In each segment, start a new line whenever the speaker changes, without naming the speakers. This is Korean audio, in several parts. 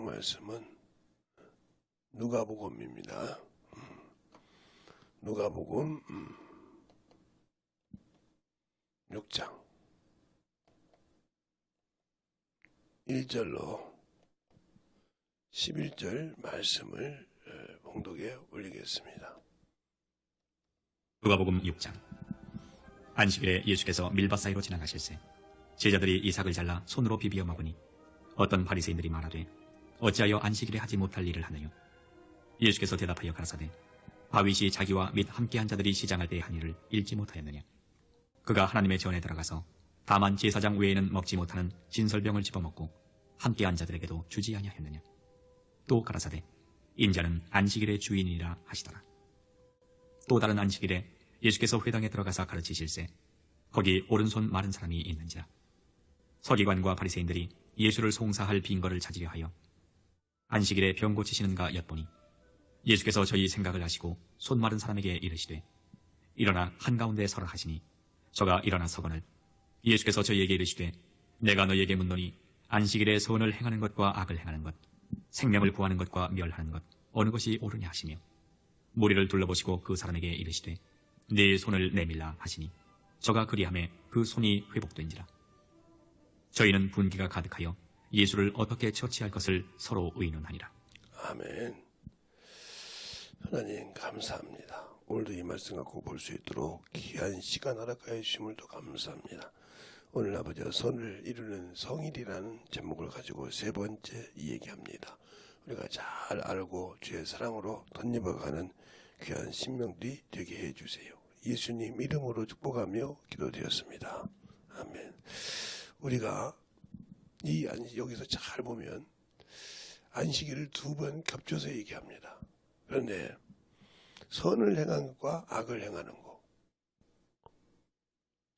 말씀은 누가복음입니다. 누가복음 6장 1절로 11절 말씀을 봉독에 올리겠습니다.
누가복음 6장. 안식일에 예수께서 밀밭 사이로 지나가실새 제자들이 이삭을 잘라 손으로 비비어 먹으니 어떤 바리새인들이 말하되 어찌하여 안식일에 하지 못할 일을 하느뇨. 예수께서 대답하여 가라사대 다윗이 자기와 및 함께한 자들이 시장할 때의 한 일을 읽지 못하였느냐. 그가 하나님의 전에 들어가서 다만 제사장 외에는 먹지 못하는 진설병을 집어먹고 함께한 자들에게도 주지 아니하였느냐. 또 가라사대 인자는 안식일의 주인이라 하시더라. 또 다른 안식일에 예수께서 회당에 들어가서 가르치실새 거기 오른손 마른 사람이 있는지라. 서기관과 바리새인들이 예수를 송사할 빈거를 찾으려 하여 안식일에 병 고치시는가 엿보니 예수께서 저희 생각을 아시고 손 마른 사람에게 이르시되 일어나 한가운데 서라 하시니 저가 일어나 서거늘 예수께서 저희에게 이르시되 내가 너희에게 묻노니 안식일에 선을 행하는 것과 악을 행하는 것 생명을 구하는 것과 멸하는 것 어느 것이 옳으냐 하시며 무리를 둘러보시고 그 사람에게 이르시되 네 손을 내밀라 하시니 저가 그리하매 그 손이 회복된지라. 저희는 분기가 가득하여 예수를 어떻게 처치할 것을 서로 의논하니라.
아멘. 하나님 감사합니다. 오늘도 이 말씀 갖고 볼 수 있도록 귀한 시간 허락하여 주심을 또 감사합니다. 오늘 아버지와 선을 이루는 성일이라는 제목을 가지고 세 번째 이야기합니다. 우리가 잘 알고 주의 사랑으로 덧입어가는 귀한 신명들이 되게 해주세요. 예수님 이름으로 축복하며 기도드렸습니다. 아멘. 우리가 여기서 잘 보면 안식일을 두 번 겹쳐서 얘기합니다. 그런데 선을 행하는 것과 악을 행하는 것,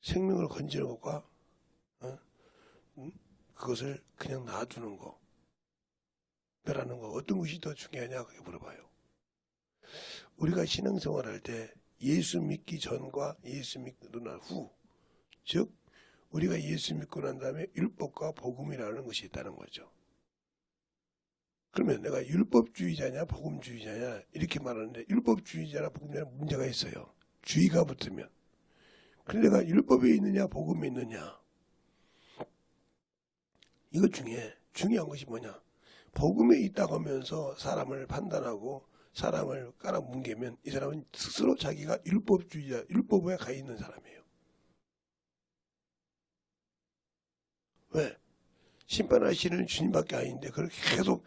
생명을 건지는 것과 그것을 그냥 놔두는 것, 멸하는 것, 어떤 것이 더 중요하냐 그렇게 물어봐요. 우리가 신앙생활할 때 예수 믿기 전과 예수 믿고 난 후, 즉 우리가 예수 믿고 난 다음에 율법과 복음이라는 것이 있다는 거죠. 그러면 내가 율법주의자냐 복음주의자냐 이렇게 말하는데 율법주의자나 복음주의자는 문제가 있어요. 주의가 붙으면. 그런데 내가 율법에 있느냐 복음에 있느냐 이거 중요한 것이 뭐냐. 복음에 있다고 하면서 사람을 판단하고 사람을 깔아뭉개면 이 사람은 스스로 자기가 율법주의자, 율법에 가 있는 사람이에요. 왜? 심판하시는 주님밖에 아닌데 그렇게 계속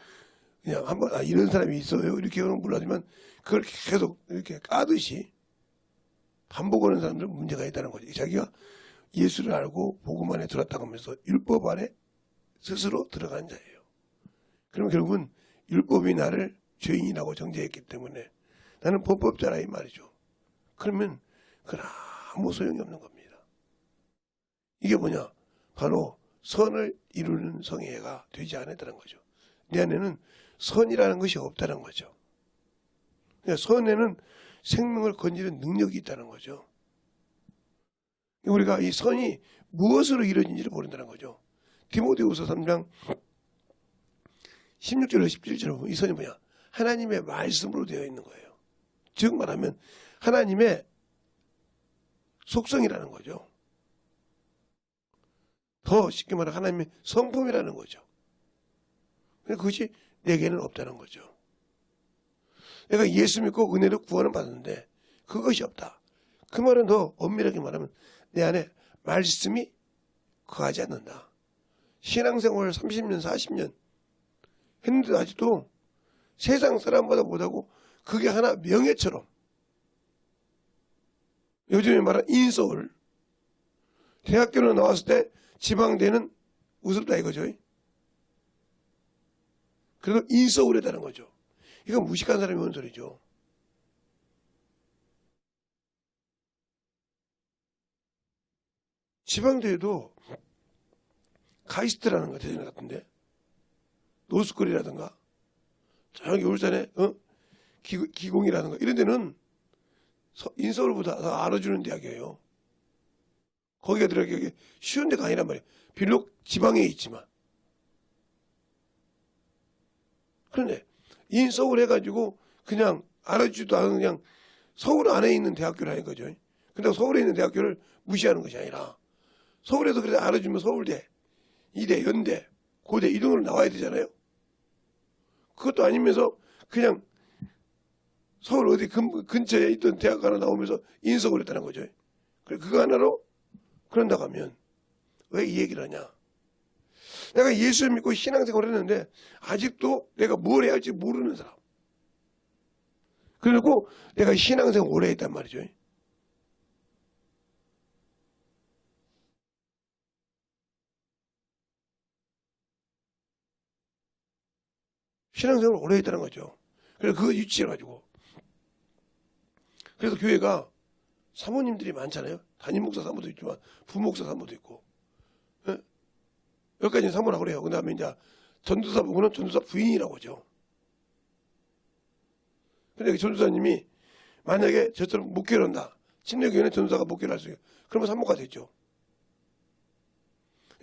그냥 한번 이런 사람이 있어요 이렇게 몰라지만 그걸 계속 이렇게 까듯이 반복하는 사람들은 문제가 있다는 거죠. 자기가 예수를 알고 복음 안에 들었다고 하면서 율법 안에 스스로 들어간 자예요. 그러면 결국은 율법이 나를 죄인이라고 정죄했기 때문에 나는 범법자라 이 말이죠. 그러면 그건 아무 소용이 없는 겁니다. 이게 뭐냐? 바로 선을 이루는 성회가 되지 않았다는 거죠. 내 안에는 선이라는 것이 없다는 거죠. 그러니까 선에는 생명을 건지는 능력이 있다는 거죠. 우리가 이 선이 무엇으로 이루어진지를 모른다는 거죠. 디모데후서 3장 16절로 17절을 보면 이 선이 뭐냐? 하나님의 말씀으로 되어 있는 거예요. 즉 말하면 하나님의 속성이라는 거죠. 더 쉽게 말하면 하나님의 성품이라는 거죠. 그것이 내게는 없다는 거죠. 내가 예수 믿고 은혜로 구원을 받았는데 그것이 없다. 그 말은 더 엄밀하게 말하면 내 안에 말씀이 거하지 않는다. 신앙생활을 30년, 40년 했는데도 아직도 세상 사람보다 못하고 그게 하나 명예처럼 요즘에 말하는 인서울 대학교로 나왔을 때 지방대는 우습다 이거죠. 그래서 인서울이라는 거죠. 이건 무식한 사람이 오는 소리죠. 지방대에도 카이스트라는 거 대전 같은데 노스쿨이라든가 저기 울산에 기공이라든가 이런 데는 인서울보다 더 알아주는 대학이에요. 거기가 들어가기 쉬운 데가 아니란 말이에요. 비록 지방에 있지만 그런데 인서울 해가지고 그냥 알아주지도 않은 그냥 서울 안에 있는 대학교라는 거죠. 근데 서울에 있는 대학교를 무시하는 것이 아니라 서울에서 그래도 알아주면 서울대, 이대, 연대, 고대 이런 걸로 나와야 되잖아요. 그것도 아니면서 그냥 서울 어디 근처에 있던 대학 하나 나오면서 인서울 했다는 거죠. 그거 하나로 그런다고 하면 왜 이 얘기를 하냐. 내가 예수를 믿고 신앙생활을 했는데 아직도 내가 뭘 해야 할지 모르는 사람. 그리고 내가 신앙생활 오래 했단 말이죠. 신앙생활을 오래 했다는 거죠. 그래서 그거 유치해가지고. 그래서 교회가 사모님들이 많잖아요. 담임 목사 사모도 있지만 부목사 사모도 있고. 예? 여기까지는 사모라고 그래요. 그 다음에 이제 전도사 부부는 전도사 부인이라고 하죠. 근데 그 전도사님이 만약에 저처럼 목회를 한다. 침례교회는 전도사가 목회를 할 수 있어요. 그러면 사모가 되죠.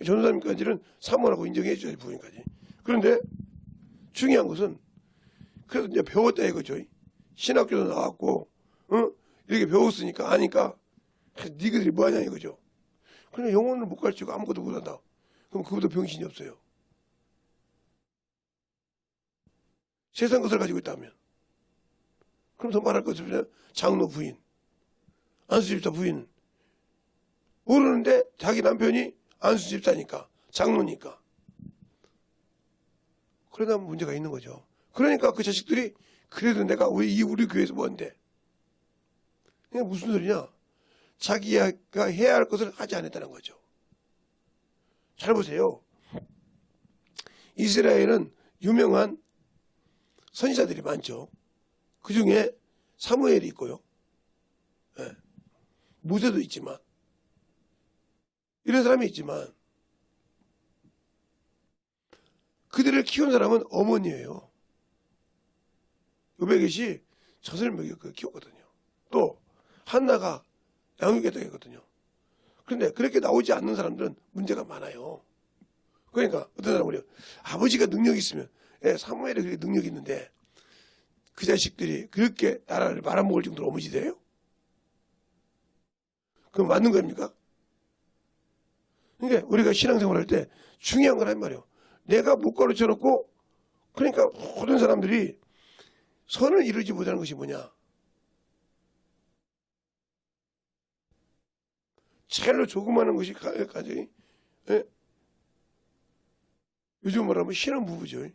전도사님까지는 사모라고 인정해 줘야지, 부인까지. 그런데 중요한 것은 그래서 이제 배웠다 이거죠. 신학교도 나왔고, 이렇게 배웠으니까 아니까 니들이 뭐하냐 이거죠. 그냥 영혼을 못 가르치고 아무것도 못한다. 그럼 그보다 병신이 없어요. 세상 것을 가지고 있다면. 그럼 더 말할 것이 없냐. 장로 부인, 안수집사 부인 모르는데 자기 남편이 안수집사니까, 장로니까. 그러다 문제가 있는 거죠. 그러니까 그 자식들이 그래도 내가 왜 우리 교회에서 뭔데? 이게 무슨 소리냐? 자기가 해야 할 것을 하지 않았다는 거죠. 잘 보세요. 이스라엘은 유명한 선지자들이 많죠. 그 중에 사무엘이 있고요. 네. 모세도 있지만 이런 사람이 있지만 그들을 키운 사람은 어머니예요. 요백이 젖을 먹여 키웠거든요. 또 한나가 양육했다고 했거든요. 그런데 그렇게 나오지 않는 사람들은 문제가 많아요. 그러니까 어떤 사람은 그래요. 아버지가 능력이 있으면, 사무엘이 그렇게 능력이 있는데 그 자식들이 그렇게 나라를 말아먹을 정도로 어머니돼요? 그럼 맞는 겁니까? 그러니까 우리가 신앙생활 할 때 중요한 거란 말이에요. 내가 못 가르쳐 놓고, 그러니까 모든 사람들이 선을 이루지 못하는 것이 뭐냐? 제일로 조그마한 것이 가정이, 요즘 말하면 신혼부부죠.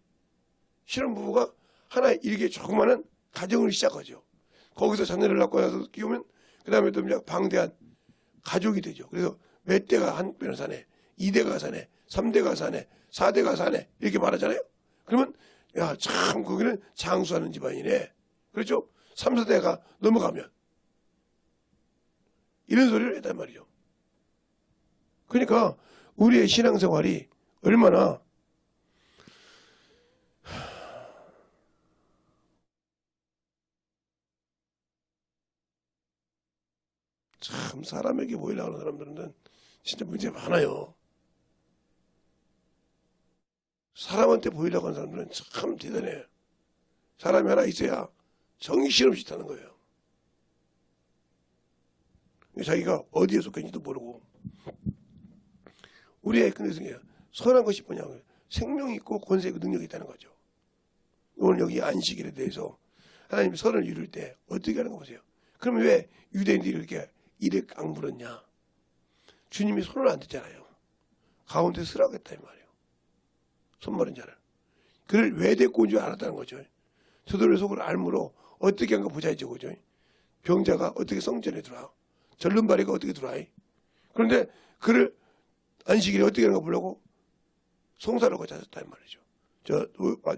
신혼부부가 하나 이렇게 조그마한 가정을 시작하죠. 거기서 자녀를 낳고 나서 키우면 그 다음에 또 방대한 가족이 되죠. 그래서 몇 대가 한 편을 사네, 2대가 사네, 3대가 사네, 4대가 사네 이렇게 말하잖아요. 그러면 야, 참 거기는 장수하는 집안이네. 그렇죠? 3, 4대가 넘어가면 이런 소리를 했단 말이죠. 그러니까 우리의 신앙생활이 얼마나 참 사람에게 보이려고 하는 사람들은 진짜 문제가 많아요. 사람한테 보이려고 하는 사람들은 참 대단해요. 사람이 하나 있어야 정신없이 타는 거예요. 자기가 어디에 속했는지도 모르고. 우리의 근성이에요. 선한 것이 뭐냐고요. 생명이 있고 권세 있고 능력이 있다는 거죠. 오늘 여기 안식일에 대해서 하나님이 선을 이룰 때 어떻게 하는 거 보세요. 그러면 왜 유대인들이 이렇게 일에 깡부렸냐. 주님이 손을 안 댔잖아요. 가운데 서라고 했다 이 말이에요. 손마른 자를. 그를 왜 데리고 온 줄 알았다는 거죠. 저들의 속을 알므로 어떻게 한가 보자 이죠. 그죠? 병자가 어떻게 성전에 들어와. 절름발이가 어떻게 들어와. 그런데 그를 안식일에 어떻게 하는가 보려고 송사를 고쳤다 이 말이죠. 저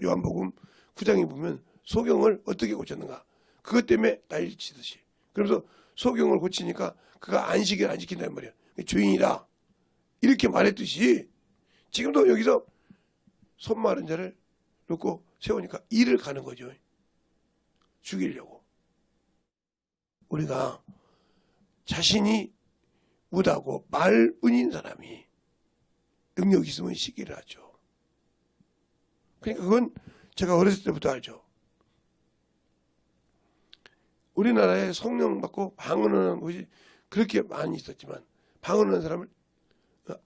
요한복음 9장에 보면 소경을 어떻게 고쳤는가. 그것 때문에 난리치듯이. 그래서 소경을 고치니까 그가 안식일을 안 지킨단 말이에요. 주인이다. 이렇게 말했듯이 지금도 여기서 손 마른 자를 놓고 세우니까 일을 가는 거죠. 죽이려고. 우리가 자신이 무다고 말뿐인 사람이 능력 있으면 시기를 하죠. 그러니까 그건 제가 어렸을 때부터 알죠. 우리나라에 성령 받고 방언하는 곳이 그렇게 많이 있었지만 방언하는 사람을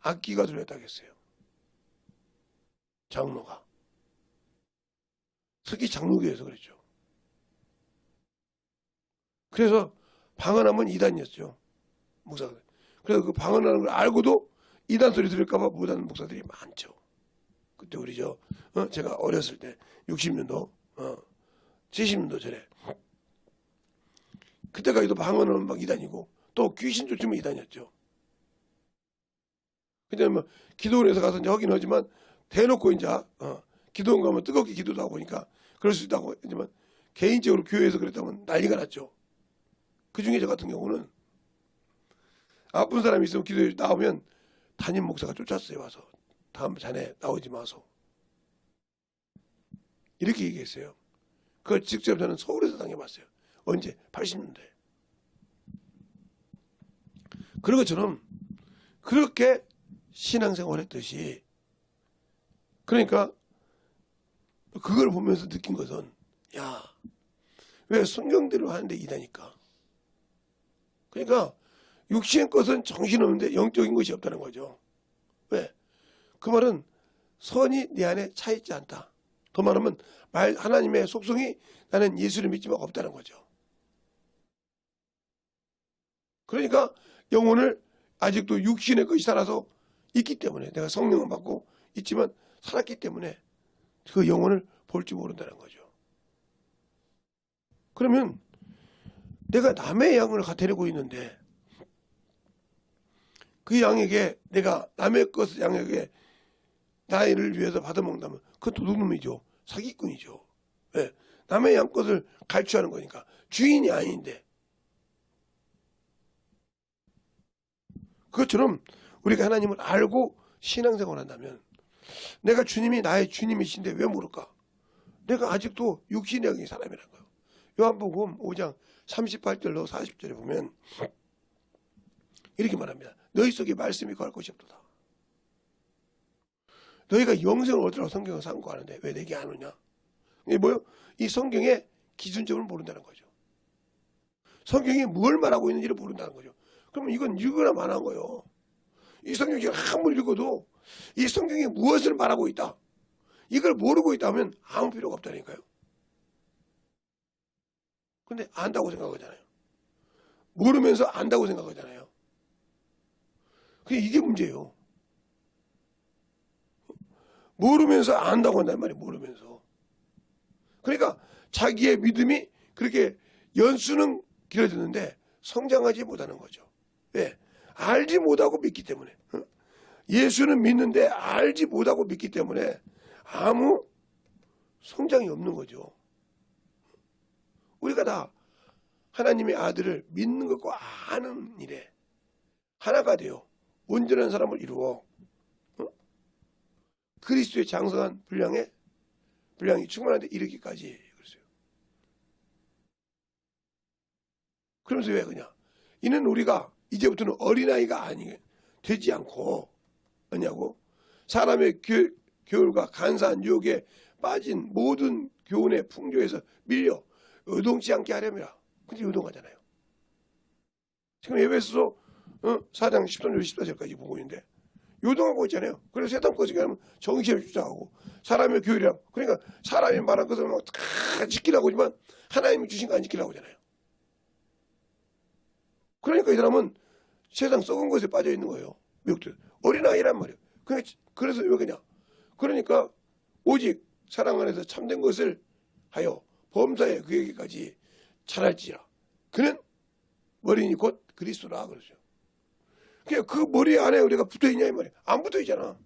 악기가 들렸다고 했어요. 장로가. 특히 장로교에서 그랬죠. 그래서 방언하면 이단이었죠. 목사들. 그래서 그 방언하는 걸 알고도 이단 소리 들을까봐 못하는 목사들이 많죠. 그때 우리 제가 어렸을 때 60년도 70년도 전에 그때까지도 방언은 막 이단이고 또 귀신 쫓으면 이단이었죠. 그냥 뭐 기도원에서 가서 이제 하긴 하지만 대놓고 이제 기도원 가면 뜨겁게 기도도 하고 보니까 그럴 수 있다고 하지만 개인적으로 교회에서 그랬다면 난리가 났죠. 그 중에 저 같은 경우는 아픈 사람이 있으면 기도에 나오면 담임 목사가 쫓았어요. 와서 다음 자네 나오지 마소. 이렇게 얘기했어요. 그걸 직접 저는 서울에서 당해봤어요. 언제? 80년대. 그런 것처럼 그렇게 신앙생활 했듯이 그러니까 그걸 보면서 느낀 것은 야, 왜 성경대로 하는데 이다니까. 그러니까 육신의 것은 정신없는데 영적인 것이 없다는 거죠. 왜? 그 말은 선이 내 안에 차 있지 않다. 더 말하면 하나님의 속성이 나는 예수를 믿지만 없다는 거죠. 그러니까 영혼을 아직도 육신의 것이 살아서 있기 때문에 내가 성령을 받고 있지만 살았기 때문에 그 영혼을 볼지 모른다는 거죠. 그러면 내가 남의 양을 데리고 있는데 그 양에게 내가 남의 것을 양에게 나를 위해서 받아먹는다면 그건 도둑놈이죠. 사기꾼이죠. 왜? 남의 양 것을 갈취하는 거니까 주인이 아닌데. 그것처럼 우리가 하나님을 알고 신앙생활을 한다면 내가 주님이 나의 주님이신데 왜 모를까? 내가 아직도 육신의 영의 사람이라는 거예요. 요한복음 5장 38절로 40절에 보면 이렇게 말합니다. 너희 속에 말씀이 거할 것이 없도다. 너희가 영생을 얻으라고 성경을 상고하는데 왜 내게 안 오냐? 이게 뭐요? 이 성경의 기준점을 모른다는 거죠. 성경이 뭘 말하고 있는지를 모른다는 거죠. 그러면 이건 읽으나 마나한 거예요. 이 성경이 한번 읽어도 이 성경이 무엇을 말하고 있다. 이걸 모르고 있다면 아무 필요가 없다니까요. 근데 안다고 생각하잖아요. 모르면서 안다고 생각하잖아요. 이게 문제예요. 모르면서 안다고 한단 말이에요. 모르면서. 그러니까 자기의 믿음이 그렇게 연수는 길어졌는데 성장하지 못하는 거죠. 왜? 알지 못하고 믿기 때문에. 예수는 믿는데 알지 못하고 믿기 때문에 아무 성장이 없는 거죠. 우리가 다 하나님의 아들을 믿는 것과 아는 일에 하나가 되어 온전한 사람을 이루어 그리스도의 장성한 분량이 충만한 데 이르기까지 그랬어요. 그러면서 왜 그냐? 이는 우리가 이제부터는 어린아이가 되지 않고 뭐냐고 사람의 교율과 간사한 유혹에 빠진 모든 교훈의 풍조에서 밀려 요동치 않게 하려니라. 근데 요동하잖아요. 지금 에베소서 4장 13절 14절까지 보고 있는데 요동하고 있잖아요. 그래서 세상 것이 하면 정신을 주장하고 사람의 교율이라 그러니까 사람이 말한 것을 다 지키라고 하지만 하나님이 주신 거 안 지키라고 하잖아요. 그러니까 이 사람은 세상 썩은 것에 빠져 있는 거예요. 미국들 어린아이란 말이에요. 그래서 왜 그냐? 그러니까 오직 사랑 안에서 참된 것을 하여 범사에 그에게까지 잘할지라. 그는 머리니 곧 그리스도라 그러죠. 그 머리 안에 우리가 붙어있냐 이 말이에요. 안 붙어있잖아.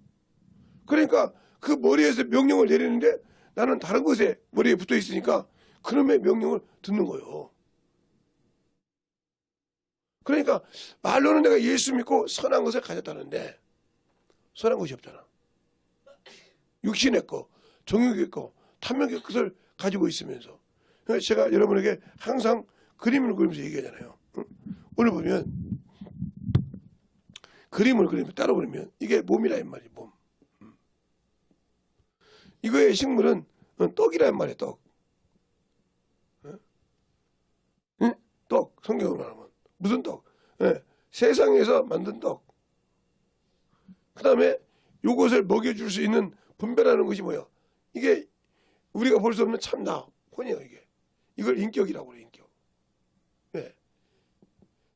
그러니까 그 머리에서 명령을 내리는데 나는 다른 것에 머리에 붙어있으니까 그놈의 명령을 듣는 거예요. 그러니까 말로는 내가 예수 믿고 선한 것을 가졌다는데 선한 것이 없잖아. 육신의 것, 정욕의 것, 탐욕의 것을 가지고 있으면서 그래서 제가 여러분에게 항상 그림을 그리면서 얘기하잖아요. 오늘 보면 그림을 그리면 따로 그리면 이게 몸이라 이 말이에요. 몸. 이거의 식물은 떡이란 말이에요. 떡. 응? 떡. 성경으로 말하면 무슨 떡? 세상에서 만든 떡. 그 다음에 요것을 먹여줄 수 있는 분별하는 것이 뭐예요? 이게 우리가 볼 수 없는 참나 혼이에요. 이걸 인격이라고 그래요. 인격.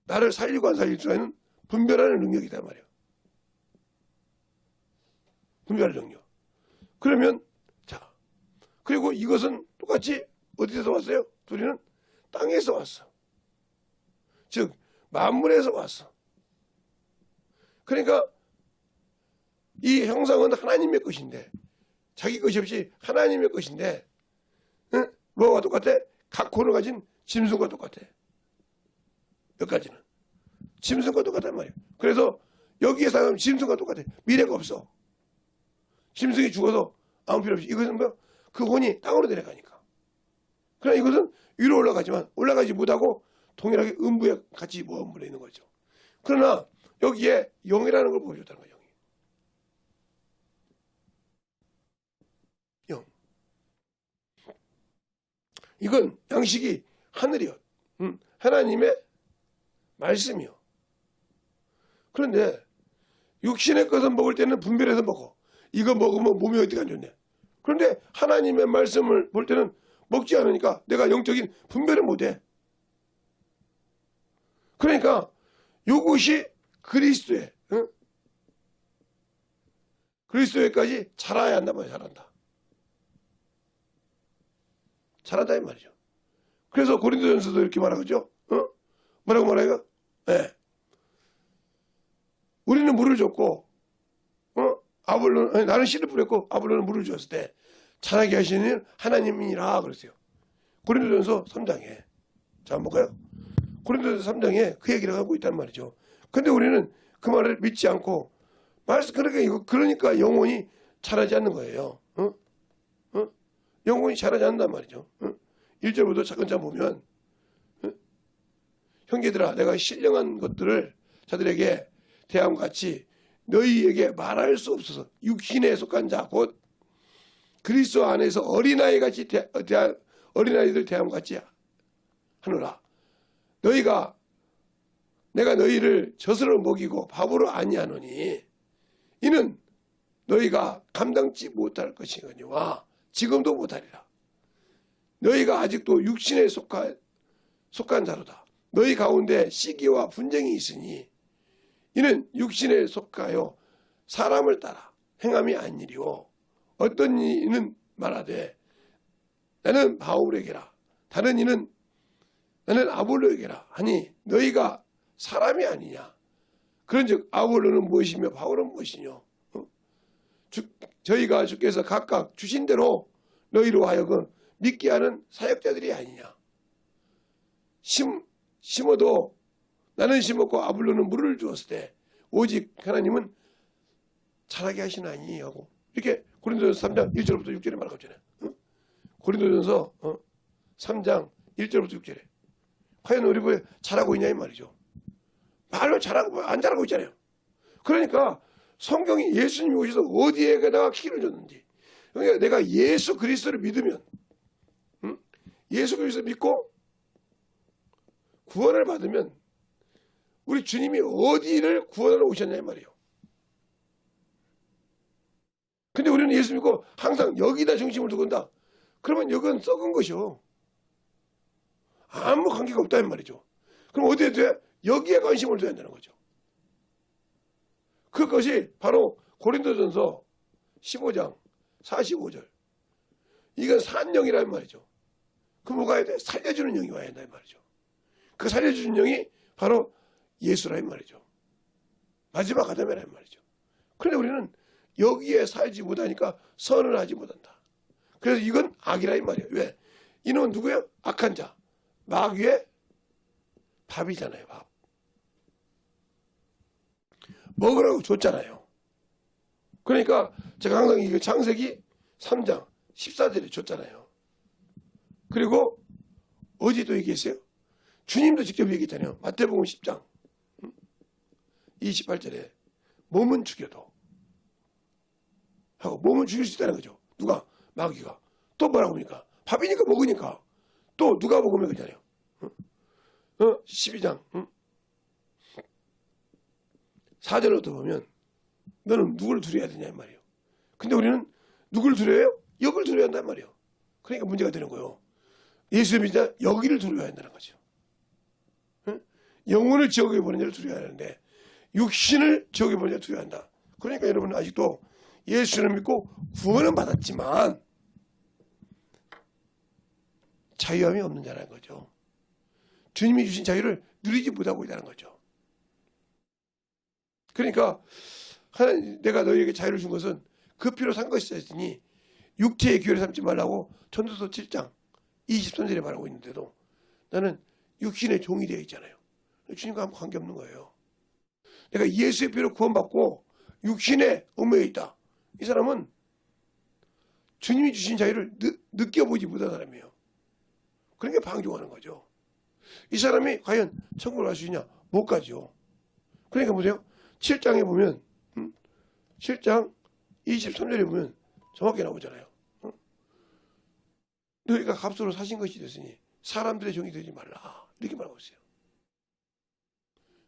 나를 살리고 안 살릴 줄 아는 분별하는 능력이단 말이에요. 분별하는 능력. 그러면 자, 그리고 이것은 똑같이 어디서 왔어요? 둘이는 땅에서 왔어. 즉 만물에서 왔어. 그러니까 이 형상은 하나님의 것인데, 자기 것이 없이 하나님의 것인데, 뭐가 똑같아? 각 혼을 가진 짐승과 똑같아. 여기까지는 짐승과 똑같단 말이에요. 그래서 여기에 사는 짐승과 똑같아. 미래가 없어. 짐승이 죽어서 아무 필요 없이. 이것은 뭐? 그 혼이 땅으로 내려가니까. 그러나 이것은 위로 올라가지만 올라가지 못하고 동일하게 음부에 같이 머물러 있는 거죠. 그러나 여기에 영이라는 걸 보여줬다는 거예요. 영. 이건 양식이 하늘이요. 하나님의 말씀이요. 그런데 육신의 것은 먹을 때는 분별해서 먹어. 이거 먹으면 몸이 어디가 안 좋네. 그런데 하나님의 말씀을 볼 때는 먹지 않으니까 내가 영적인 분별을 못해. 그러니까 이것이 그리스도의 그리스도에까지 자라야 한단 말이야. 자란다 이 말이죠. 그래서 고린도전서도 이렇게 말하죠. 뭐라고 말해요? 우리는 물을 줬고, 나는 씨를 뿌렸고 아볼로는 물을 주었을 때 자라게 하시는 하나님이라 그랬어요. 고린도전서 3장에. 자, 한번 볼까요? 고린도전서 3장에 그 얘기를 하고 있단 말이죠. 근데 우리는 그 말을 믿지 않고 그러니까 영혼이 자라지 않는 거예요. 영혼이 자라지 않는단 말이죠. 1절부터 차근차근 보면 형제들아 내가 신령한 것들을 자들에게 대함과 같이 너희에게 말할 수 없어서 육신에 속한 자 곧 그리스도 안에서 어린아이들 대함과 같이 하노라. 내가 너희를 젖으로 먹이고 밥으로 아니하노니 이는 너희가 감당치 못할 것이거니와 지금도 못하리라. 너희가 아직도 육신에 속한 자로다. 너희 가운데 시기와 분쟁이 있으니 이는 육신에 속하여 사람을 따라 행함이 아니리요. 어떤 이는 말하되 나는 바울에게라 다른 이는 나는 아볼로에게라 하니 너희가 사람이 아니냐. 그런즉 아볼로는 무엇이며 바울은 무엇이뇨. 저희가 주께서 각각 주신 대로 너희로 하여금 믿게 하는 사역자들이 아니냐. 심어도 나는 심었고 아볼로는 물을 주었을 때 오직 하나님은 자라게 하시나니 하고 이렇게 고린도전서 3장 1절부터 6절에 말하잖아요. 고린도전서 3장 1절부터 6절에 과연 우리 왜 잘하고 있냐 이 말이죠. 말로 잘하고 안 잘하고 있잖아요. 그러니까 성경이 예수님이 오셔서 어디에다가 키를 줬는지, 그러니까 내가 예수 그리스도를 믿으면 예수 그리스도를 믿고 구원을 받으면 우리 주님이 어디를 구원하러 오셨냐 이 말이에요. 근데 우리는 예수 믿고 항상 여기다 중심을 두고 온다. 그러면 여기는 썩은 것이요. 아무 관계가 없다 이 말이죠. 그럼 어디에 돼? 여기에 관심을 둬야 한다는 거죠. 그것이 바로 고린도전서 15장 45절. 이건 산영이라는 말이죠. 그 뭐가 해야 돼? 살려주는 영이 와야 한다 이 말이죠. 그 살려주는 영이 바로 예수라 이 말이죠. 마지막 아담이라 이 말이죠. 그런데 우리는 여기에 살지 못하니까 선을 하지 못한다. 그래서 이건 악이라 이 말이에요. 왜? 이놈은 누구예요? 악한 자. 마귀의 밥이잖아요. 밥. 먹으라고 줬잖아요. 그러니까 제가 항상 이거 창세기 3장 14절에 줬잖아요. 그리고 어제도 얘기했어요. 주님도 직접 얘기했잖아요. 마태복음 10장 28절에 몸은 죽여도 하고 몸은 죽일 수 있다는 거죠. 누가? 마귀가. 또 뭐라고 합니까? 밥이니까 먹으니까. 또 누가 먹으면 그러잖아요. 12장 4절로 또 보면 너는 누구를 두려워야 되냐 이 말이에요. 근데 우리는 누구를 두려워해요? 여기를 두려워야 한단 말이에요. 그러니까 문제가 되는 거예요. 예수를 믿자 여기를 두려워야 한다는 거죠. 영혼을 지옥에 보는 자를 두려워야 하는데 육신을 지옥에 보는 자를 두려워한다. 그러니까 여러분은 아직도 예수를 믿고 구원은 받았지만 자유함이 없는 자라는 거죠. 주님이 주신 자유를 누리지 못하고 있다는 거죠. 그러니까 하나님, 내가 너희에게 자유를 준 것은 그 피로 산 것이었으니 육체의 기회를 삼지 말라고 전도서 7장 23절에 말하고 있는데도 나는 육신의 종이 되어 있잖아요. 주님과 아무 관계없는 거예요. 내가 예수의 피로 구원받고 육신의 얽매여 있다. 이 사람은 주님이 주신 자유를 느껴보지 못한 사람이에요. 그러니까 방종하는 거죠. 이 사람이 과연 천국을 갈 수 있냐? 못 가죠. 그러니까 보세요. 7장에 보면 7장 23절에 보면 정확히 나오잖아요. 너희가 값으로 사신 것이 됐으니 사람들의 종이 되지 말라. 이렇게 말하고 있어요.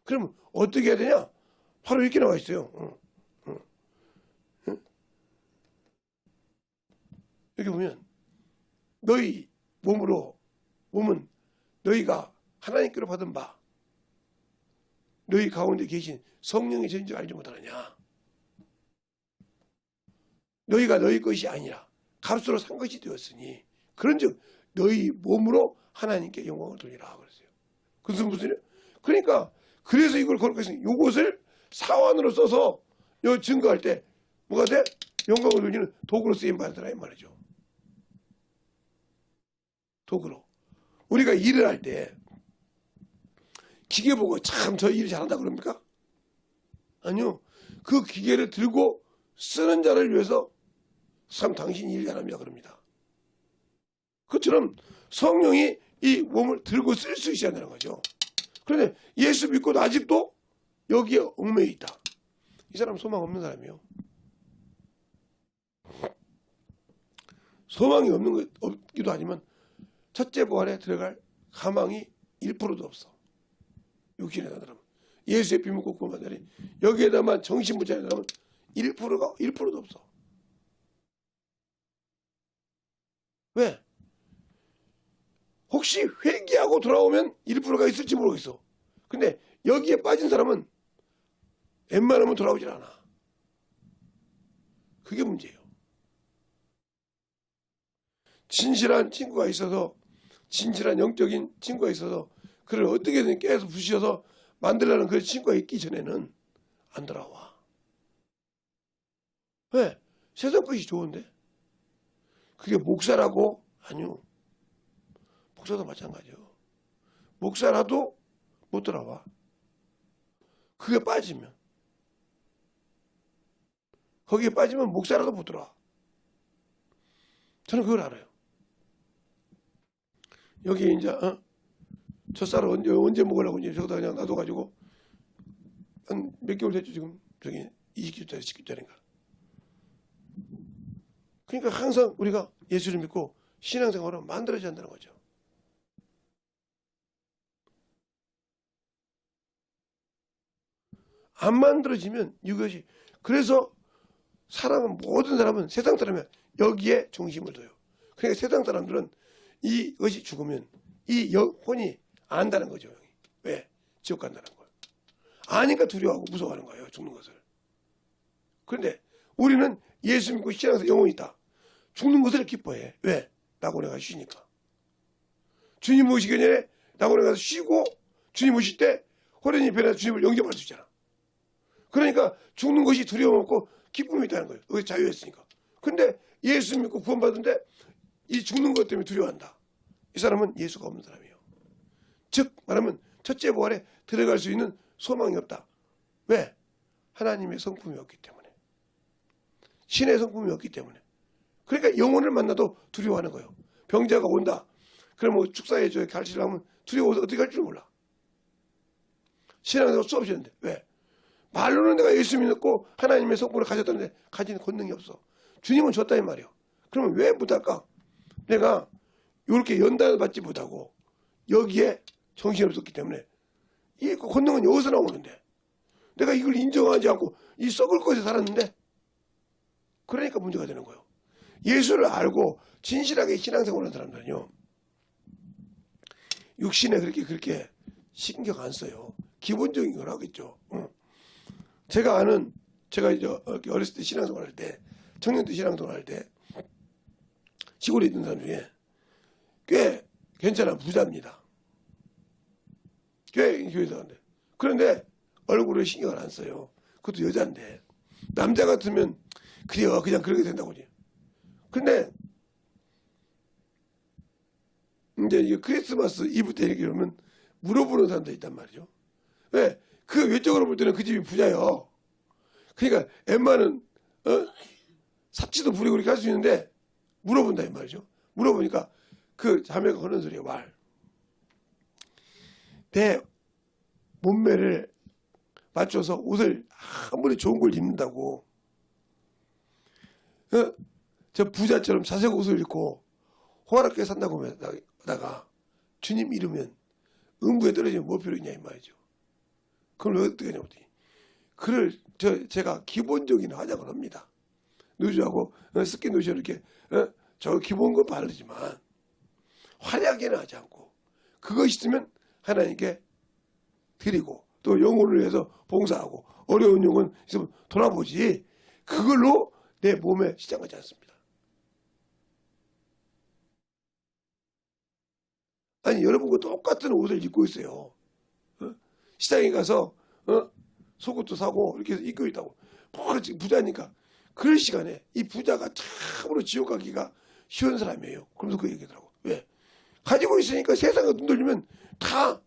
그러면 어떻게 해야 되냐? 바로 이렇게 나와 있어요. 여기 보면 너희 몸은 너희가 하나님께로 받은 바 너희 가운데 계신 성령의 전인 줄 알지 못하느냐? 너희가 너희 것이 아니라 값으로 산 것이 되었으니 그런즉 너희 몸으로 하나님께 영광을 돌리라 그랬어요. 그것은 무슨 그러니까 그래서 이걸 거룩하신 이것을 사원으로 써서 증거할 때 뭐가 돼? 영광을 돌리는 도구로 쓰임 받으라 이 말이죠. 도구로. 우리가 일을 할 때 기계 보고 참 저 일 잘한다 그럽니까? 아니요. 그 기계를 들고 쓰는 자를 위해서 참 당신이 일 잘합니다 그럽니다. 그처럼 성령이 이 몸을 들고 쓸 수 있어야 하는 거죠. 그런데 예수 믿고도 아직도 여기에 얽매여 있다. 이 사람 소망 없는 사람이에요. 소망이 없기도 하지만 첫째 부활에 들어갈 가망이 1%도 없어. 육신에 사람 예수의 피 묻고 구원받은 자리 여기에다만 정신 못 차리는 사람은 1%도 없어. 왜? 혹시 회개하고 돌아오면 1%가 있을지 모르겠어. 근데 여기에 빠진 사람은 웬만하면 돌아오질 않아. 그게 문제예요. 진실한 친구가 있어서 진실한 영적인 친구가 있어서 그를 어떻게든 깨서 부셔서 만들려는 그 친구가 있기 전에는 안 돌아와. 왜? 세상 것이 좋은데? 그게 목사라고? 아니요. 목사도 마찬가지요. 목사라도 못 돌아와. 그게 빠지면. 거기에 빠지면 목사라도 못 돌아와. 저는 그걸 알아요. 여기 이제 젖살을 언제 먹으려고 이제 저기다 그냥 놔둬가지고 한 몇 개월 됐죠 지금 저기 20개월짜리 10개월짜리인가. 그러니까 항상 우리가 예수를 믿고 신앙생활을 만들어져야 한다는 거죠. 안 만들어지면 이것이 그래서 모든 사람은 세상 사람이 여기에 중심을 둬요. 그러니까 세상 사람들은 이것이 죽으면 이 혼이 안다는 거죠. 왜? 지옥 간다는 걸. 아니까 두려워하고 무서워하는 거예요. 죽는 것을. 그런데 우리는 예수 믿고 신앙에서 영혼이 있다. 죽는 것을 기뻐해. 왜? 낙원에 가서 쉬니까. 주님 모시기 전에 낙원에 가서 쉬고 주님 오실 때 호련히 변해서 주님을 영접할 수 있잖아. 그러니까 죽는 것이 두려움 없고 기쁨이 있다는 거예요. 여기 자유했으니까. 근데 예수 믿고 구원받은데 이 죽는 것 때문에 두려워한다. 이 사람은 예수가 없는 사람이에요. 즉 말하면 첫째 부활에 들어갈 수 있는 소망이 없다. 왜? 하나님의 성품이 없기 때문에. 신의 성품이 없기 때문에. 그러니까 영혼을 만나도 두려워하는 거예요. 병자가 온다. 그러면 축사해줘야 갈치를 하면 두려워서 어떻게 할 줄 몰라. 신앙에서 수없이 했는데. 왜? 말로는 내가 예수 믿고 하나님의 성품을 가졌다는데 가지는 권능이 없어. 주님은 줬다 이 말이에요. 그러면 왜 못할까? 내가 이렇게 연단을 받지 못하고 여기에 정신이 없었기 때문에 이 권능은 여기서 나오는데 내가 이걸 인정하지 않고 이 썩을 것에 살았는데 그러니까 문제가 되는 거예요. 예수를 알고 진실하게 신앙생활을 하는 사람들은요. 육신에 그렇게 신경 안 써요. 기본적인 걸 하겠죠. 제가 이제 어렸을 때 신앙생활 할 때, 청년 때 신앙생활 할 때, 시골에 있는 사람 중에 꽤 괜찮은 부자입니다. 꽤 교회 나가는데. 그런데 얼굴에 신경을 안 써요. 그것도 여자인데. 남자 같으면, 그래요. 그냥 그렇게 된다고. 근데, 이제 이게 크리스마스 이브 때 이렇게 그러면 물어보는 사람도 있단 말이죠. 왜? 그 외적으로 볼 때는 그 집이 부자요. 그러니까 엠마는 사치도 부리고 이렇게 할 수 있는데 물어본다 이 말이죠. 물어보니까 그 자매가 하는 소리가 말. 내 몸매를 맞춰서 옷을 아무리 좋은 걸 입는다고 저 부자처럼 자색 옷을 입고 호화롭게 산다고 하다가 주님 이루면 음부에 떨어지면 뭐 필요 있냐 이 말이죠. 그럼 왜 어떻게 하냐고. 그를 제가 기본적인 화장을 합니다. 누주하고 스킨 누주 이렇게 저 기본 건 바르지만 화려하게는 하지 않고 그것이 있으면 하나님께 드리고 또 영혼을 위해서 봉사하고 어려운 영혼 있으면 돌아보지 그걸로 내 몸에 시장하지 않습니다. 아니 여러분과 똑같은 옷을 입고 있어요. 시장에 가서 속옷도 사고 이렇게 해서 입고 있다고 부자니까 그럴 시간에 이 부자가 참으로 지옥 가기가 쉬운 사람이에요. 그러면서 그 얘기하더라고. 왜? 가지고 있으니까 세상에 눈 돌리면 다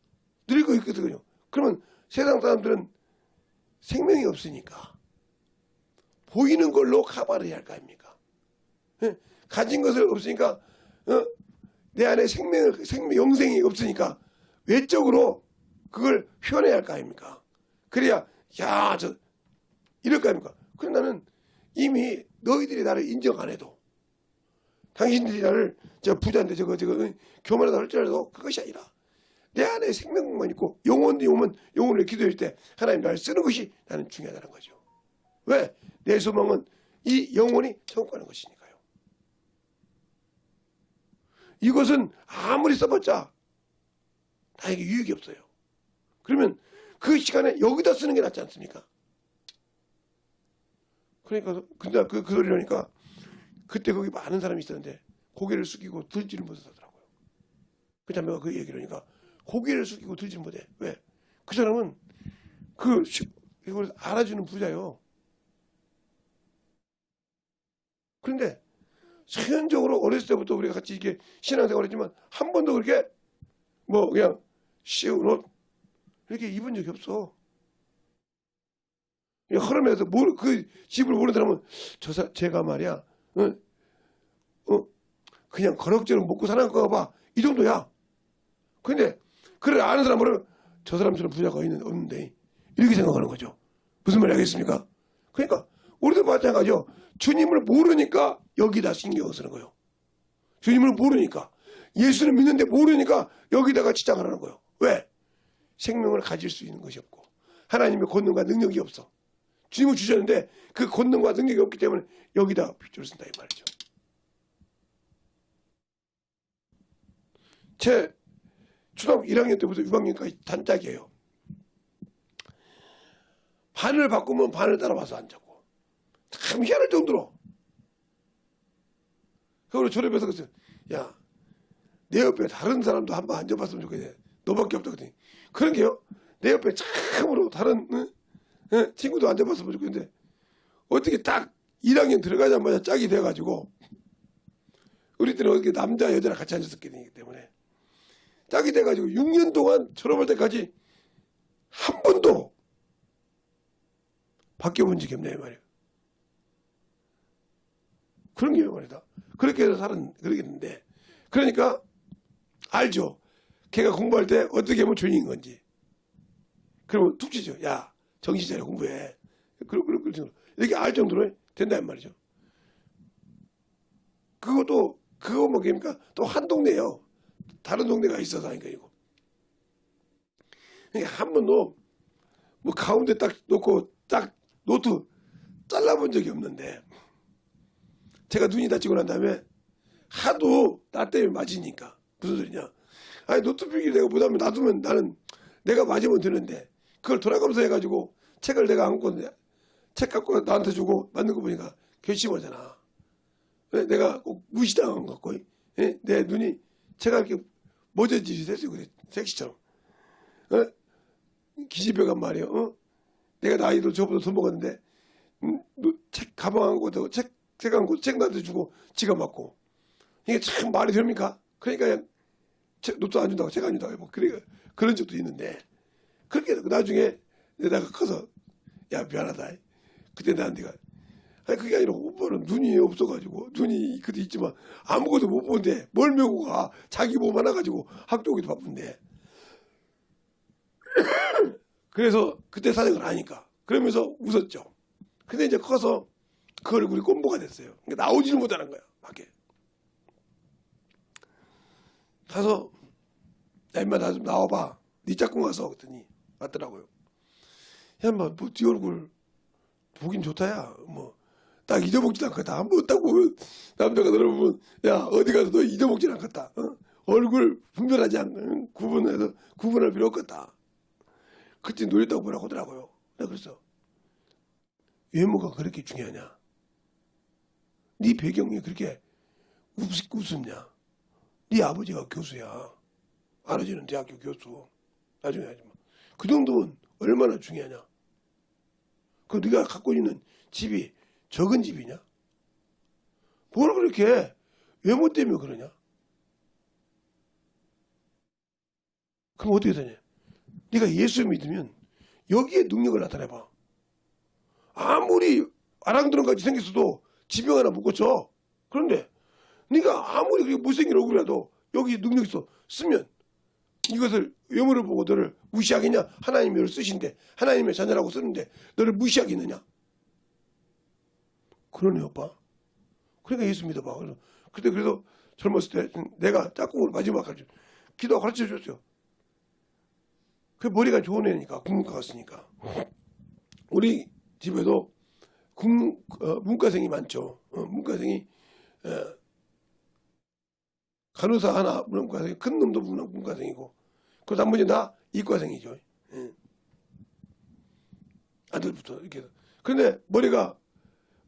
늙어 있거든요. 그러면 세상 사람들은 생명이 없으니까 보이는 걸로 커버를 해야 할 거 아닙니까? 가진 것을 없으니까 내 안에 영생이 없으니까 외적으로 그걸 표현해야 할 거 아닙니까? 그래야 이럴 거 아닙니까? 그래 나는 이미 너희들이 나를 인정 안 해도 당신들이 나를 부자인데 저거 교만하다 할지라도 그것이 아니라 내 안에 생명만 있고 영혼이 오면 영혼을 기도할 때 하나님 나를 쓰는 것이 나는 중요하다는 거죠. 왜? 내 소망은 이 영혼이 천국 가는 것이니까요. 이것은 아무리 써봤자 나에게 유익이 없어요. 그러면 그 시간에 여기다 쓰는 게 낫지 않습니까? 그러니까 근데 그 소리를 하니까 그때 거기 많은 사람이 있었는데 고개를 숙이고 들지를 못하더라고요. 그 자매가 그 얘기를 하니까 고개를 숙이고 들지를 못해. 왜? 그 사람은 이걸 알아주는 부자요. 그런데 자연적으로 어렸을 때부터 우리가 같이 이렇게 신앙생활 했지만 한 번도 그렇게 그냥 시운 옷 이렇게 입은 적이 없어. 흐름에서 그 집을 모르는 사람은 제가 말이야 그냥 거럭저럭 먹고 사는 거 봐. 이 정도야. 근데 그래 아는 사람은 저 사람처럼 부자가 없는데 이렇게 생각하는 거죠. 무슨 말이 알겠습니까? 그러니까 우리도 마찬가지요. 주님을 모르니까 여기다 신경을 쓰는 거예요. 주님을 모르니까 예수를 믿는데 모르니까 여기다가 치장을 하는 거예요. 왜? 생명을 가질 수 있는 것이 없고 하나님의 권능과 능력이 없어. 주님을 주셨는데 그 권능과 능력이 없기 때문에 여기다 빗줄을 쓴다 이 말이죠. 제 초등학교 1학년 때부터 6학년까지 단짝이에요. 반을 바꾸면 반을 따라와서 앉았고 참 희한할 정도로. 그걸 졸업해서 그랬어요. 야, 내 옆에 다른 사람도 한번 앉아봤으면 좋겠네. 너밖에 없다 그랬더니 그런 게요. 내 옆에 참으로 다른 친구도 앉아봤으면 좋겠는데 어떻게 딱 1학년 들어가자마자 짝이 돼가지고 우리 때는 어떻게 남자 여자랑 같이 앉았었기 때문에 짝이 돼가지고 6년 동안 졸업할 때까지 한 번도 바뀌어본 적이 없네 말이에요. 그런 게 말이다. 그렇게 해서 그러겠는데 그러니까 알죠. 걔가 공부할 때 어떻게 하면 주인인 건지. 그러면 툭 치죠. 야, 정신 차려 공부해. 이렇게 알 정도로 된다는 말이죠. 그것도 그거 뭐 그러니까 또 한 동네요. 다른 동네가 있어서 하니까 이거. 그러니까 한 번도 뭐 가운데 딱 놓고 딱 노트 잘라본 적이 없는데 제가 눈이 다치고 난 다음에 하도 나 때문에 맞으니까 무슨 소리냐. 아니 노트 필기 내가 못하면 놔두면 나는 내가 맞으면 되는데 그걸 돌아가면서 해가지고 책을 내가 안고 책 갖고 나한테 주고 맞는 거 보니까 괘씸하잖아. 내가 꼭 무시당한 것 같고 내 눈이 제가 이렇게 모져지듯이 했어요. 그래 섹시처럼. 기집애가 말이에요. 내가 나이도 저보다 더 먹었는데 책 가방 안고 책 안고 책 나한테 주고 지가 맞고 이게 참 말이 됩니까? 그러니까 노트 안 준다고 책 안 준다고 뭐 그런 적도 있는데 그렇게 나중에 내가 커서 야 미안하다. 그때 나한테가 아니 그게 아니라 오빠는 눈이 없어가지고 눈이 그때 있지만 아무것도 못 보는데 뭘 메고 가. 자기 몸 하나 가지고 학교 오기도 바쁜데 그래서 그때 사정을 하니까 그러면서 웃었죠. 근데 이제 커서 그 얼굴이 꼼보가 됐어요. 그러니까 나오지를 못하는 거야 밖에. 가서 야 임마 나 좀 나와봐. 네 짝꿍 와서 그랬더니 왔더라고요. 야 임마 뭐 네 얼굴 보긴 좋다야. 뭐 딱 잊어먹지도 않겠다. 한번 딱 보면 남자가 너를 보면 야 어디 가서 너 잊어먹지 않겠다. 얼굴 분별하지 않는 구분할 필요 없겠다. 그때 놀랬다고 뭐라고 하더라고요. 내가 그래서 외모가 그렇게 중요하냐? 네 배경이 그렇게 우습냐? 네 아버지가 교수야. 아버지는 대학교 교수. 나중에 하지만 그 정도면 얼마나 중요하냐? 그 네가 갖고 있는 집이 적은 집이냐? 뭘 그렇게 외모 때문에 그러냐? 그럼 어떻게 되냐? 네가 예수 믿으면 여기에 능력을 나타내봐. 아무리 아랑드렁같이 생겼어도 지병 하나 못 고쳐. 그런데 네가 아무리 그렇게 못생긴 얼굴이라도 여기 능력 있어 쓰면 이것을 외모를 보고 너를 무시하겠냐? 하나님이 너를 쓰신데 하나님의 자녀라고 쓰는데 너를 무시하겠느냐? 그러네 오빠. 그러니까 예수 믿어봐. 그때 그래서 젊었을 때 내가 짝꿍으로 마지막까지 기도 가르쳐 줬어요. 그 머리가 좋은 애니까 국문과 갔으니까 우리 집에도 문과생이 많죠. 문과생이 간호사 하나 문과생이 큰 놈도 문과생이고 그 나머지 나 이과생이죠. 아들부터 이렇게. 그런데 머리가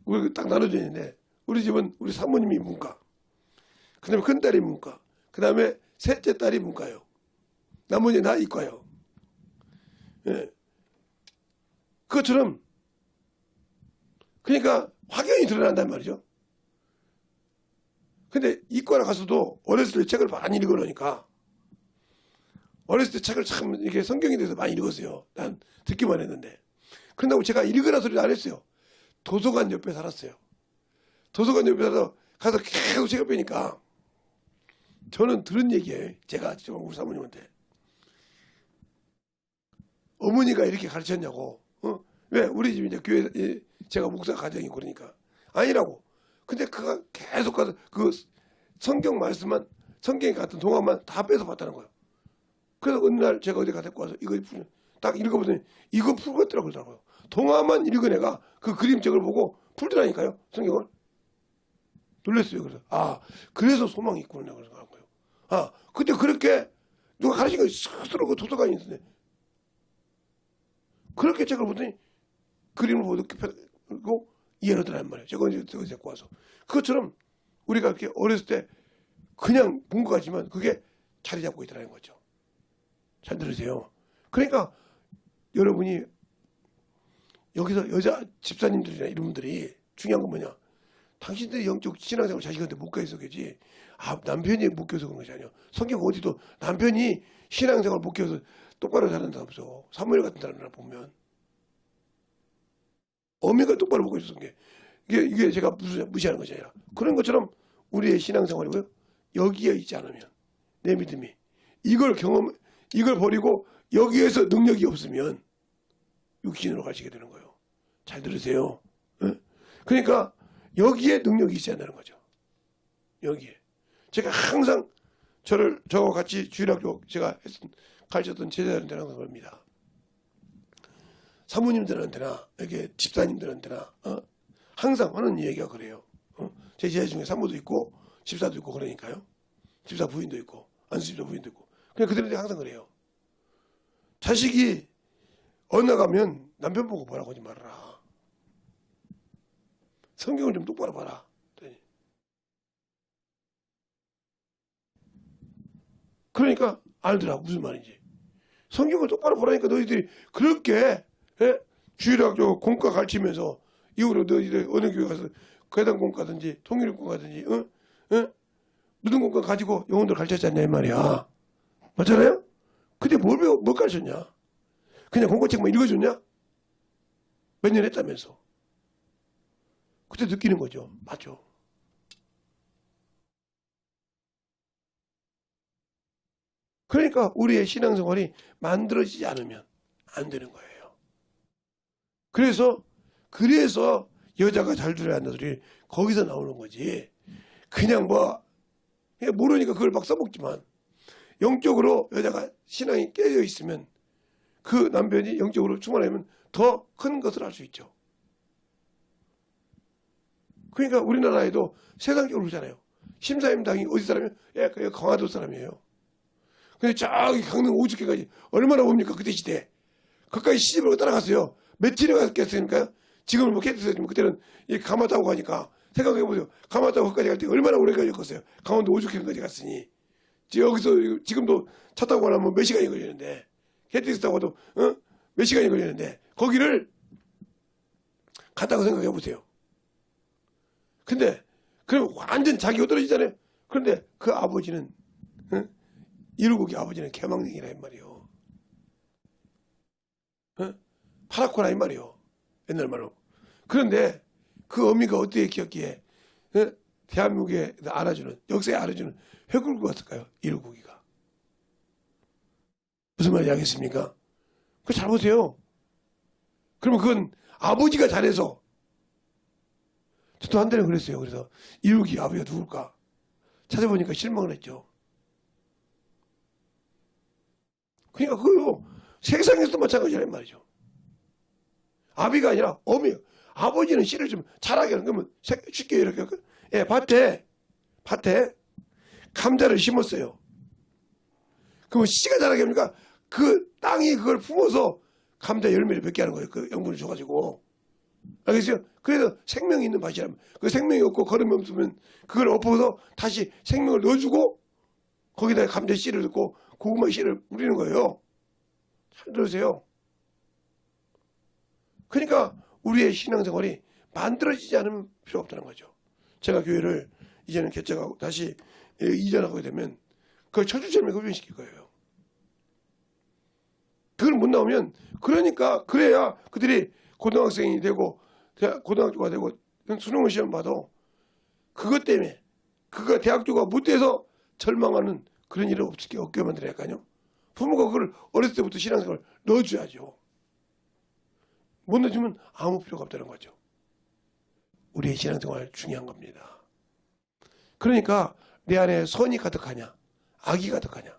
우리 딱 나눠져 있는데 우리 집은 우리 사모님이 문과, 그 다음에 큰 딸이 문과, 그 다음에 셋째 딸이 문과요. 나머지 나 이과요. 예. 그것처럼 그러니까 확연히 드러난단 말이죠. 근데 이과를 가서도 어렸을 때 책을 많이 읽어놓으니까 어렸을 때 책을 참 이렇게 성경에 대해서 많이 읽었어요. 난 듣기만 했는데. 그런다고 제가 읽으라 소리를 안 했어요. 도서관 옆에 살았어요. 도서관 옆에 살아서 가서 계속 책을 빼니까 저는 들은 얘기예요. 제가 우리 사모님한테. 어머니가 이렇게 가르쳤냐고. 왜? 우리 집 이제 교회, 제가 목사 가정이 그러니까. 아니라고. 근데 그가 계속 가서 그 성경 말씀만, 성경에 같은 동화만 다 뺏어 봤다는 거예요. 그래서 어느 날 제가 어디 가서 데리고 와서 이거 딱 읽어보더니 이거 풀고 있더라고 그러더라고요. 동화만 읽은 애가 그 그림책을 보고 풀더라니까요. 성경을. 놀랐어요. 그래서 그래서 소망이 있구나 그래서 그런 거예요. 그때 그렇게 누가 가르친 거 스스로 그 도서관이 있는데 그렇게 책을 보더니 그림을 보고 이해를 하더란 말이에요. 제가 언제 데리고 와서. 그것처럼 우리가 이렇게 어렸을 때 그냥 본 것 같지만 그게 자리 잡고 있더라는 거죠. 잘 들으세요. 그러니까 여러분이 여기서 여자 집사님들이나 이런 분들이 중요한 건 뭐냐. 당신들이 영적 신앙생활 자식한테 못 가있어 그지. 남편이 못 껴서 그런 것이 아니야. 성경 어디도 남편이 신앙생활 못 껴서 똑바로 사는 사람 없어. 사무엘 같은 사람을 보면 어미가 똑바로 보고 있었던 게 이게 제가 무시하는 것이 아니라 그런 것처럼 우리의 신앙생활이 뭐요? 여기에 있지 않으면 내 믿음이 이걸 버리고 여기에서 능력이 없으면 육신으로 가시게 되는 거예요. 잘 들으세요. 그러니까 여기에 능력이 있어야 한다는 거죠. 여기에. 제가 항상 저와 같이 주일학교 제가 가르쳤던 제자들한테는 항상 그럽니다. 사모님들한테나 이렇게 집사님들한테나 항상 하는 얘기가 그래요. 제 제자 중에 사모도 있고 집사도 있고 그러니까요. 집사 부인도 있고 안수집사 부인도 있고 그냥 그들한테 항상 그래요. 자식이 어디 나가면 남편 보고 뭐라고 하지 말아라. 성경을 좀 똑바로 봐라. 그러니까 알더라 무슨 말인지. 성경을 똑바로 보라니까 너희들이 그렇게 주일학교 공과 가르치면서 이후로 너희들 어느 교회 가서 괴담 공과든지 통일 공과든지 무슨 공과 가지고 영혼들 가르쳤지 않냐 이 말이야. 맞잖아요? 근데 뭘 가르쳤냐? 그냥 공과책만 읽어줬냐? 몇 년 했다면서. 그때 느끼는 거죠. 맞죠? 그러니까 우리의 신앙생활이 만들어지지 않으면 안 되는 거예요. 그래서 여자가 잘 들어야 한다는 소리 거기서 나오는 거지. 그냥 모르니까 그걸 막 써먹지만 영적으로 여자가 신앙이 깨져 있으면 그 남편이 영적으로 충만하면 더 큰 것을 할 수 있죠. 그러니까 우리나라에도 세상적으로 그러잖아요. 심사임 당이 어디 사람이에요? 그 강화도 사람이에요. 근데 저기 강릉 오죽해까지 얼마나 옵니까 그때 시대. 거기까지 시집을 따라갔어요. 며칠에 갔겠습니까? 지금은 뭐 캐스지만 그때는 이 가마 타고 가니까 생각해보세요. 가마 타고 거기까지 갈 때 얼마나 오래 걸렸겠어요. 강원도 오죽해까지 갔으니. 여기서 지금도 차 타고 가려면 몇 시간이 걸리는데 캐스지 타고도 몇 시간이 걸리는데 거기를 갔다고 생각해보세요. 근데 그럼 완전 자기가 떨어지잖아요. 그런데 그 아버지는 이루국의 아버지는 개망령이라 이 말이요. 파라코라 이 말이요. 옛날 말로. 그런데 그 어미가 어떻게 키웠기에 대한민국에 알아주는 역사에 알아주는 회골구가 왔을까요? 이루국이가. 무슨 말인지 알겠습니까? 그거 잘 보세요. 그러면 그건 아버지가 잘해서 저도 한때는 그랬어요. 그래서 이루국이 아버지가 누굴까 찾아보니까 실망을 했죠. 그러니까 그거 세상에서도 마찬가지란 말이죠. 아비가 아니라 어미, 아버지는 씨를 좀 잘하게 하는 거면 쉽게 이렇게 밭에 감자를 심었어요. 그러면 씨가 자라게 합니까? 그 땅이 그걸 품어서 감자 열매를 맺게 하는 거예요. 그 영분을 줘가지고. 알겠어요? 그래서 생명이 있는 밭이라면 그 생명이 없고 걸음이 없으면 그걸 엎어서 다시 생명을 넣어주고 거기다 감자 씨를 넣고 고구마 씨를 뿌리는 거예요. 잘 들으세요. 그러니까 우리의 신앙생활이 만들어지지 않으면 필요 없다는 거죠. 제가 교회를 이제는 개척하고 다시 이전하게 되면 그걸 철주철미 흡연시킬 거예요. 그걸 못 나오면 그래야 그들이 고등학생이 되고 고등학교가 되고 수능을 시험 봐도 그것 때문에 그가 대학교가 못 돼서 절망하는 그런 일을 없게 만들어야할까요? 부모가 그걸 어렸을 때부터 신앙생활을 넣어줘야죠. 못 넣어주면 아무 필요가 없다는 거죠. 우리의 신앙생활 중요한 겁니다. 그러니까 내 안에 선이 가득하냐 악이 가득하냐.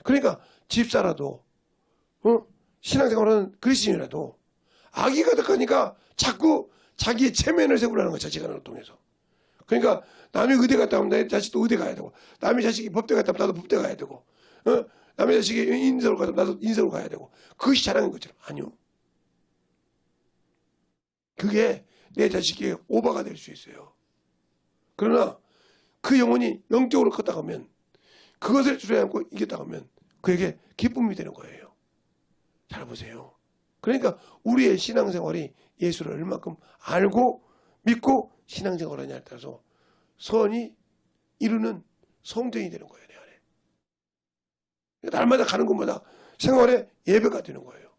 그러니까 집사라도 신앙생활하는 그리스도인이라도 악이 가득하니까 자꾸 자기의 체면을 세우라는 거죠. 자식을 통해서. 그러니까 남이 의대 갔다 오면 내 자식도 의대 가야 되고 남의 자식이 법대 갔다 오면 나도 법대 가야 되고 남의 자식이 인서울 갔다 오면 나도 인서울 가야 되고 그것이 자랑인 것처럼. 아니요. 그게 내 자식의 오바가 될 수 있어요. 그러나 그 영혼이 영적으로 컸다 하면 그것을 주저하지 않고 이겼다 하면 그에게 기쁨이 되는 거예요. 잘 보세요. 그러니까 우리의 신앙생활이 예수를 얼마큼 알고 믿고 신앙생활하냐에 따라서 선이 이루는 성전이 되는 거예요. 내 안에. 날마다 가는 곳마다 생활의 예배가 되는 거예요.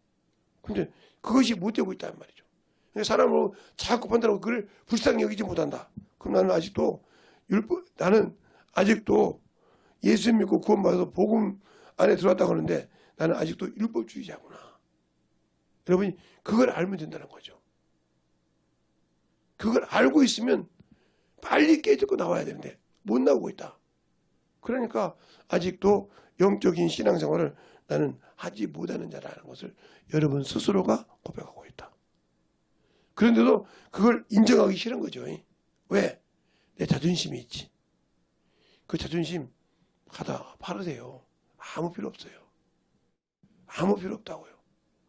근데 그것이 못 되고 있다는 말이죠. 사람으로 자꾸 판단하고 그걸 불쌍히 여기지 못한다. 그럼 나는 아직도 예수 믿고 구원받아서 복음 안에 들어왔다고 하는데 나는 아직도 율법주의자구나. 여러분이 그걸 알면 된다는 거죠. 그걸 알고 있으면 빨리 깨닫고 나와야 되는데 못 나오고 있다. 그러니까 아직도 영적인 신앙생활을 나는 하지 못하는 자라는 것을 여러분 스스로가 고백하고 있다. 그런데도 그걸 인정하기 싫은 거죠. 왜? 내 자존심이 있지. 그 자존심 가다 팔으세요. 아무 필요 없어요. 아무 필요 없다고요.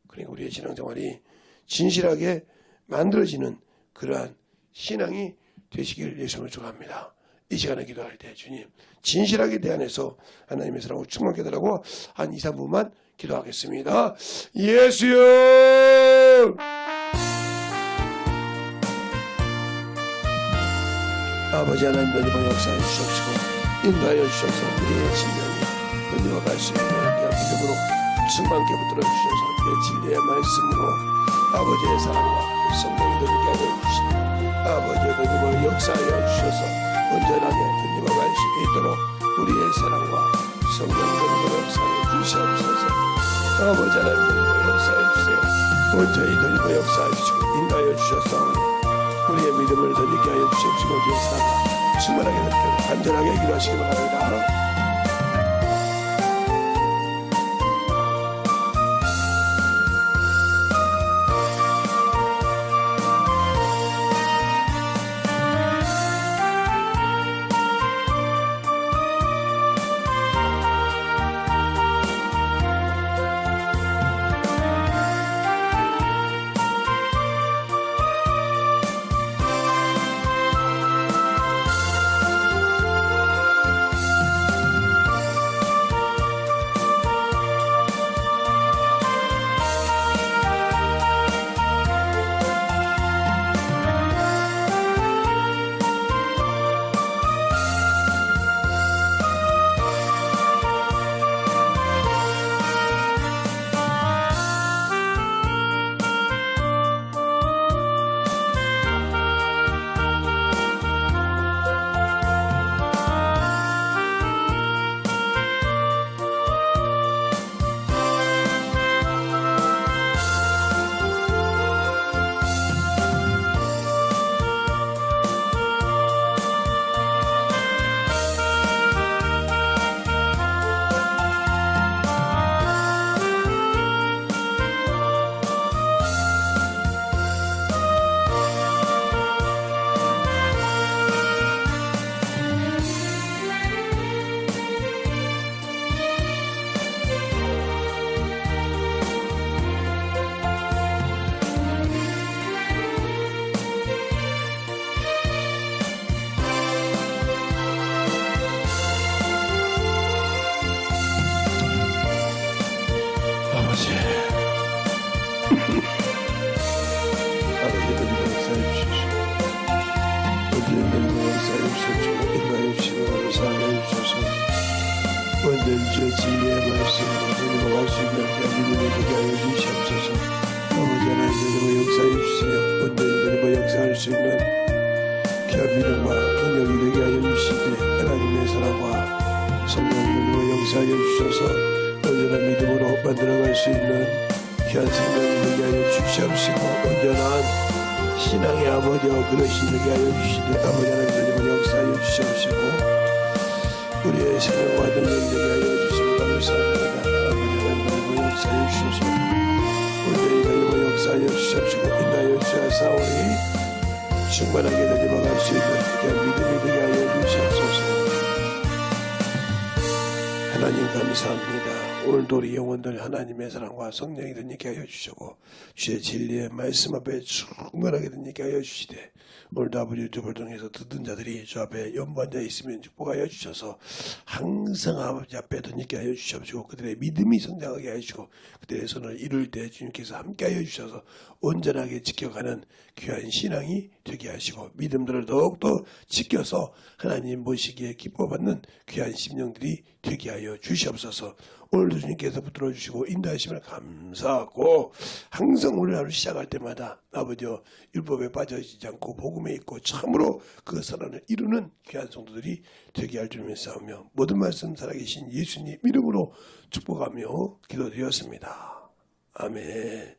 그러니까 우리의 신앙생활이 진실하게 만들어지는 그러한 신앙이 되시길 예수님을 축원합니다. 이 시간에 기도할 때 주님 진실하게 대안해서 하나님의 사랑을 충만케 해달라고 한 2, 3분만 기도하겠습니다. 예수여! 아버지 하나님 너희만 역사해 주시옵시고 인도하여 주셔서 우리의 심령이 너희와 갈 수 있는 믿음으로 충만케 붙들어 주셔서 내 진리의 말씀으로 아버지의 사랑과 성령이 너희에게 하여 주시니 아버지의 너희를 역사하여 주셔서 온전하게 너희와 갈 수 있도록 우리의 사랑과 성령이 너희를 역사하여 주시옵소서. 아버지 하나님 너희를 역사해 주세요. 온전히 너희를 역사해 주시고 인도하여 주셨사오니 우리의 믿음을 던지게 하여 주시옵시고 우리의 사랑과 충만하게 간절하게 기도하시기 바랍니다. 주의 진리의 말씀으로 누리고 갈 수 있는 믿음이 되게 하여 주시옵소서. 아버지 하나님 누리고 역사해 주세요. 온전히 누리고 역사할 수 있는 귀한 믿음과 능력이 되게 하여 주시되 하나님의 사랑과 성령을 누리고 역사하여 주셔서 온전한 믿음으로 만들어갈 수 있는 귀한 생명이 되게 하여 주시옵시고 온전한 신앙의 아버지와 그릇이 되게 하여 주시되 아버지 하나님 누리고 역사하여 주시옵시고 우리의 생명과 능력이 되게 하여 주시고 감사합니다. 아버지 하나님 역사하여 주셔서 온전히 너희와 역사하여 주시옵시고 인하여 주셔서 충만하게 너희와 갈 수 있는 귀한 믿음이 되게 하여 주시옵소서. 하나님 감사합니다. 오늘도 우리 영혼들 하나님의 사랑과 성령이 든있게 하여 주시고 주의 진리의 말씀 앞에 충만하게 든있게 하여 주시되 오늘도 아버지 유튜브를 통해서 듣는 자들이 주 앞에 연관되어 있으면 축복하여 주셔서 항상 아버지 앞에 든있게 하여 주시옵시고 그들의 믿음이 성장하게 하여 주시고 그들의 손을 이룰 때 주님께서 함께 하여 주셔서 온전하게 지켜가는 귀한 신앙이 되게 하시고 믿음들을 더욱더 지켜서 하나님 보시기에 기뻐받는 귀한 심령들이 되게 하여 주시옵소서. 오늘도 주님께서 붙들어 주시고 인도하심을 감사하고 항상 오늘 하루 시작할 때마다 아버지여 율법에 빠져있지 않고 복음에 있고 참으로 그 선언을 이루는 귀한 성도들이 되게 할 줄 믿사오며 모든 말씀 살아계신 예수님 이름으로 축복하며 기도드렸습니다. 아멘.